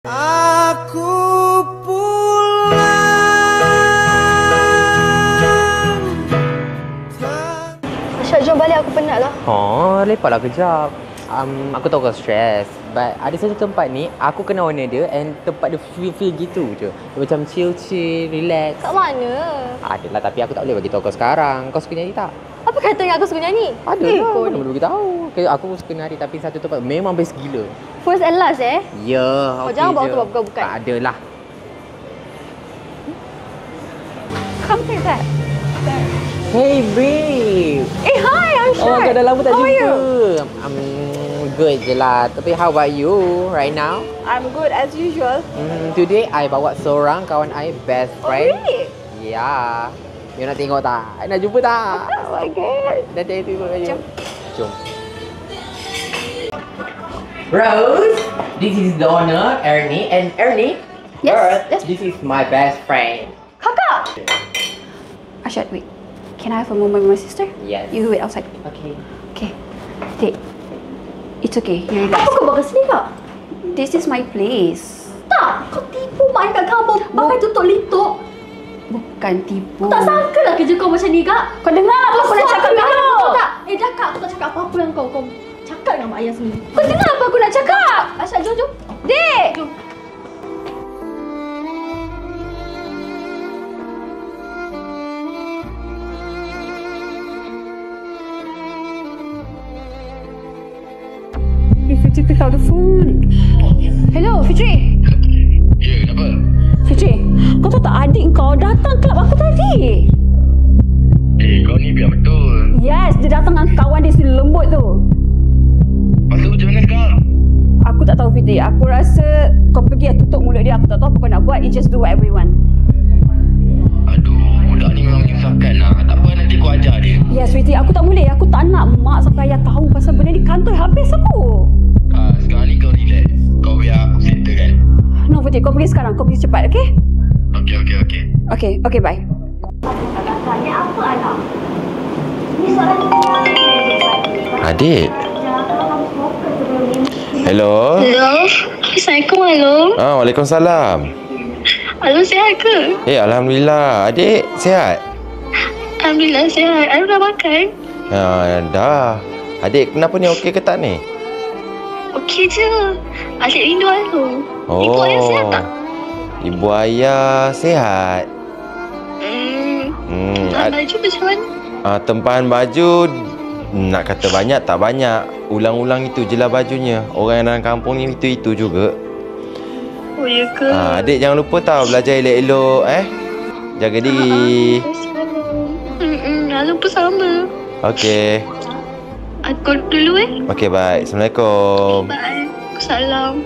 Aku pulang. Syed, jom balik, aku penat lah. Oh, lepaslah kejap. Aku tahu kau stress, but ada satu tempat ni aku kenal owner dia and tempat dia feel gitu je. Dia macam chill, relax. Kat mana? Adalah, tapi aku tak boleh bagi tahu kau sekarang. Kau suka nyanyi tak? Apa katanya aku suka nyanyi? Ada lah, kau mana ni. boleh bagi tahu. Okay, aku suka nari tapi satu tempat memang best gila. First and last Ya, Kau okey jangan bawa je. tu bukan. Tak adalah. Come take that. Hey babe. Hi, I'm Syed. Oh, dah lama tak How are jumpa. you? Good je lah. Tapi how about you right now? I'm good as usual. Today I bawa seorang kawan I, best friend. Really? Ya. You nak tengok tak? Nak jumpa tak? Oh my god. Dah tengok aja. Jom. Jom. Rose, this is the owner, Ernie. And Ernie, Yes, girl, yes. this is my best friend. Kakak! Ashad, wait. Can I have a moment with my sister? Yes. You wait outside. Okay. Okay. Dek. It's okay. You relax. Apa kau bawa ke sini, Kak? This is my place. Tak, kau tipu mak kat kamu. Pakai tutup lintuk. Bukan tipu. Tak sangka lah kerja kau macam ni, Kak. Kau dengar apa aku nak cakap Kak? dulu? Tak. Dah, Kak. Aku tak cakap apa-apa yang kau cakap dengan mak ayah sendiri. Kau dengar apa aku nak cakap? Asyad, jom. Dek! Jom. Fitri, pick up the phone. Hello, Fitri. Ya, kenapa? Fitri, kau tahu tak adik kau datang kelab aku tadi? Kau ni biar betul. Yes, dia datang dengan kawan dia si lembut tu. Lepas tu macam mana sekarang? Aku tak tahu Fitri. Aku rasa kau pergi tutup mulut dia. Aku tak tahu apa kau nak buat. You just do whatever you want. Aduh, budak ni memang menyusahkan lah. Tak apa, nanti aku ajar dia. Yes, Fitri. Aku tak boleh. Aku tak nak mak sampai ayah tahu pasal benda ni kantor habis aku. Sekarang ni kau relax. Kau biar aku settle kan? No, Fitri. Kau pergi sekarang. Kau pergi cepat, okay? Okay, bye. Adik. Hello. Hello. Assalamualaikum, halo. Waalaikumsalam. Halo, sihat ke? Alhamdulillah. Adik sihat? Alhamdulillah, sihat. Alu dah makan? Dah. Adik kenapa ni, okey ke tak ni? Okey je. Asyik rindu Alu. Ibu ayah sihat tak? Ibu ayah sihat. Baju macam mana? Tempahan baju nak kata banyak tak banyak. Ulang-ulang itu je lah bajunya. Orang yang dalam kampung ni itu juga. Oh, ya ke? Adik jangan lupa tau belajar elok-elok Jaga diri. Alu pun sama. Okey. Aku dulu Okey, bye. Assalamualaikum. Bye. Salam.